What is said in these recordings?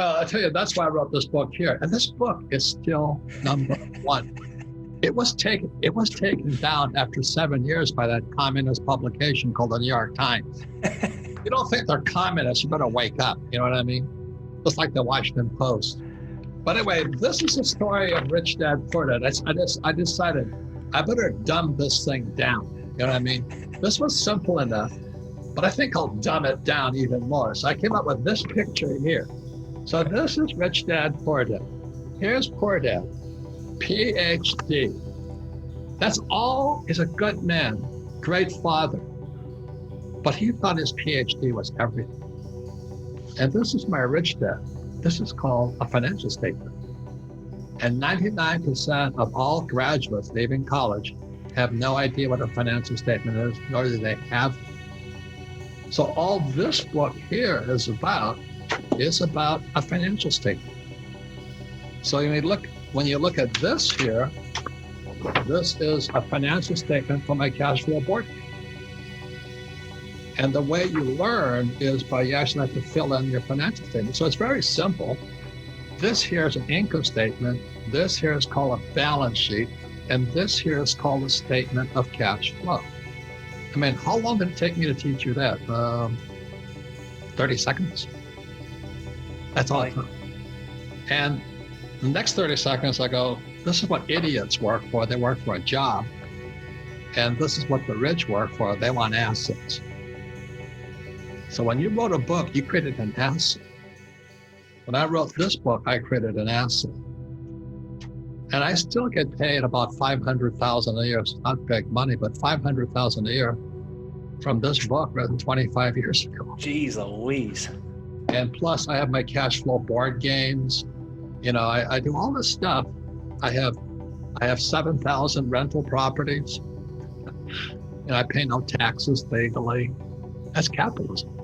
Well, I tell you, that's why I wrote this book here. And this book is still number one. It was taken down after 7 years by that communist publication called the New York Times. You don't think they're communists, you better wake up. You know what I mean? Just like the Washington Post. But anyway, this is the story of Rich Dad Poor Dad. I decided I better dumb this thing down. You know what I mean? This was simple enough, but I think I'll dumb it down even more. So I came up with this picture here. So this is Rich Dad Poor Dad. Here's Poor Dad, PhD. That's all. He's a good man, great father. But he thought his PhD was everything. And this is my rich dad. This is called a financial statement. And 99% of all graduates leaving college have no idea what a financial statement is, nor do they have it. So all this book here is about a financial statement. So when you look at this here, this is a financial statement from my cash flow board. And the way you learn is by you actually have to fill in your financial statement. So it's very simple. This here is an income statement. This here is called a balance sheet. And this here is called a statement of cash flow. I mean, how long did it take me to teach you that? 30 seconds. That's all. And the next 30 seconds, I go, this is what idiots work for. They work for a job. And this is what the rich work for. They want assets. So when you wrote a book, you created an asset. When I wrote this book, I created an asset. And I still get paid about $500,000 a year. It's not big money, but $500,000 a year from this book written 25 years ago. Jeez Louise. And plus I have my cash flow board games. You know, I do all this stuff. I have 7,000 rental properties. And I pay no taxes legally. That's capitalism.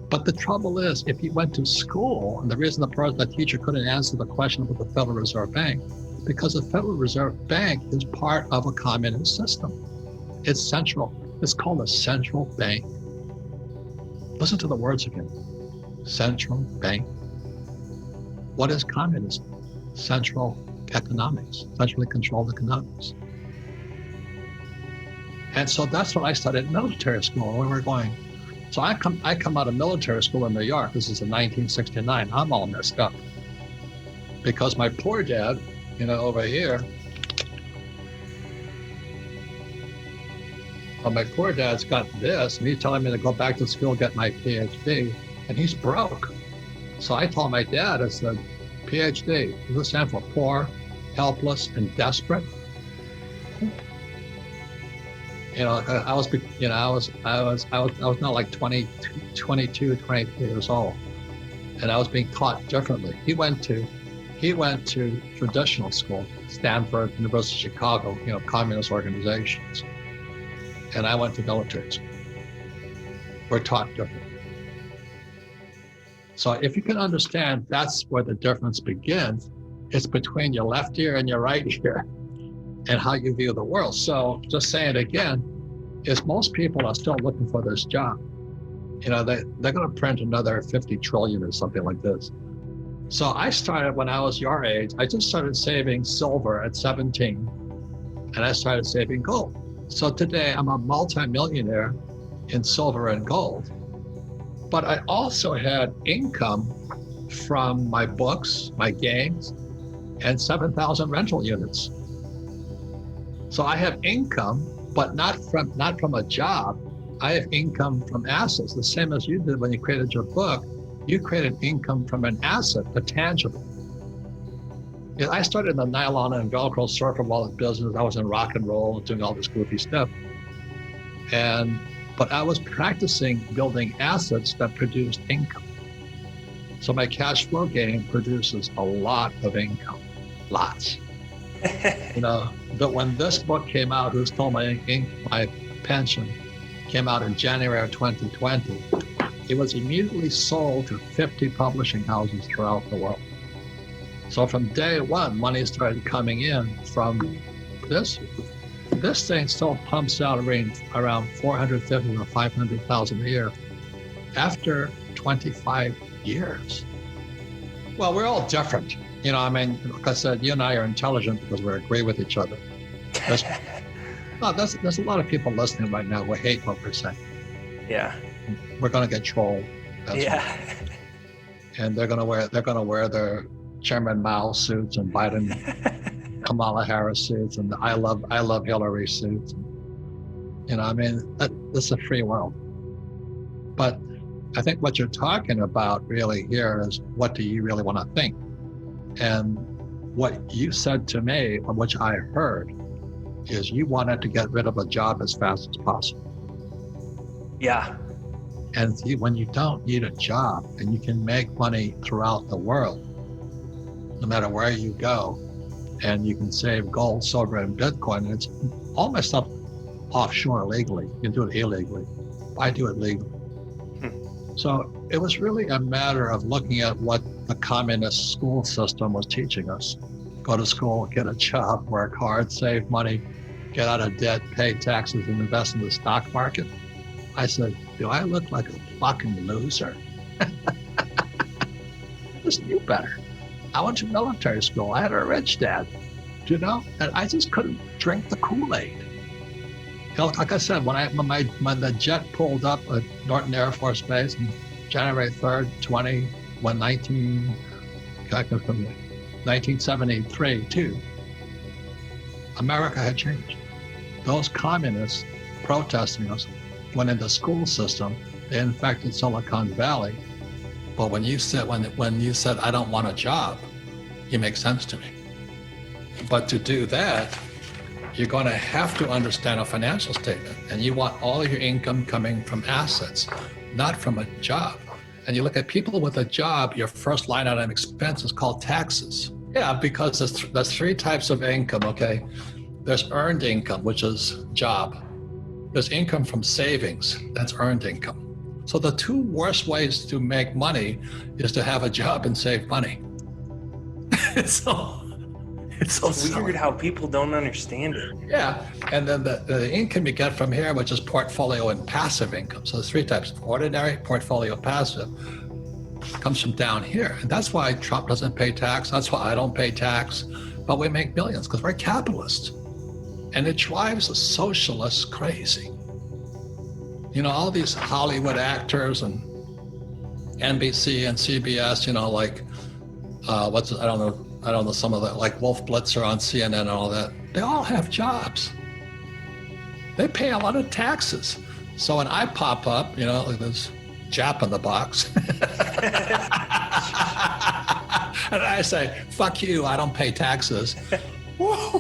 But the trouble is, if you went to school, and the reason the teacher couldn't answer the question about the Federal Reserve Bank, because the Federal Reserve Bank is part of a communist system. It's central. It's called a central bank. Listen to the words again. Central bank. What is communism? Central economics, centrally controlled economics. And so that's what I studied in military school when we were going. So I come out of military school in New York. This is in 1969. I'm all messed up because my poor dad, you know, over here. Well, my poor dad's got this, and he's telling me to go back to school, get my PhD, and he's broke. So I told my dad, I said, PhD, does this stand for poor, helpless, and desperate? You know, I was now like 22, 23 years old, and I was being taught differently. He went to traditional school, Stanford, University of Chicago, you know, communist organizations, and I went to military school. We're taught differently. So if you can understand, that's where the difference begins. It's between your left ear and your right ear, and how you view the world. So just saying it again, is most people are still looking for this job. You know, they're going to print another 50 trillion or something like this. So I started when I was your age. I just started saving silver at 17, and I started saving gold. So today I'm a multimillionaire in silver and gold. But I also had income from my books, my games, and 7,000 rental units. So I have income, but not from a job. I have income from assets, the same as you did when you created your book. You created income from an asset, a tangible. You know, I started in the nylon and Velcro surfer wallet business. I was in rock and roll, doing all this goofy stuff. But I was practicing building assets that produced income. So my cash flow game produces a lot of income, lots. You know, but when this book came out, Who Stole My Pension, came out in January of 2020, it was immediately sold to 50 publishing houses throughout the world. So from day one, money started coming in from this. This thing still pumps out around 450 to 500,000 a year after 25 years. Well, we're all different. I mean, like I said, you and I are intelligent because we agree with each other. There's a lot of people listening right now who hate what we're saying. Yeah. We're going to get trolled. Yeah. And they're going to wear their Chairman Mao suits and Biden, Kamala Harris suits, and I love Hillary suits. I mean, this is a free world. But I think what you're talking about really here is, what do you really want to think? And what you said to me, which I heard, is you wanted to get rid of a job as fast as possible. Yeah. And when you don't need a job and you can make money throughout the world, no matter where you go, and you can save gold, silver, and Bitcoin, and it's all my stuff offshore legally. You can do it illegally. I do it legally. So it was really a matter of looking at what the communist school system was teaching us. Go to school, get a job, work hard, save money, get out of debt, pay taxes, and invest in the stock market. I said, do I look like a fucking loser? Just knew better. I went to military school. I had a rich dad, and I just couldn't drink the KoolAid. Like I said, when the jet pulled up at Norton Air Force Base on January 3rd, 1973, too, America had changed. Those communists protesting us went into the school system. They infected Silicon Valley. But when you said I don't want a job, you make sense to me. But to do that, you're going to have to understand a financial statement, and you want all your income coming from assets, not from a job. And you look at people with a job, your first line item expense is called taxes. Yeah, because there's three types of income, okay? There's earned income, which is job. There's income from savings, that's earned income. So the two worst ways to make money is to have a job and save money. It's so weird silly. how people don't understand it. Yeah, and then the income you get from here, which is portfolio and passive income. So there's three types: ordinary, portfolio, passive. Comes from down here, and that's why Trump doesn't pay tax. That's why I don't pay tax, but we make millions because we're capitalists, and it drives the socialists crazy. All these Hollywood actors and NBC and CBS. I don't know, some of that, like Wolf Blitzer on CNN and all that, they all have jobs. They pay a lot of taxes. So when I pop up, like this Jap in the box, and I say, fuck you, I don't pay taxes. Whoa.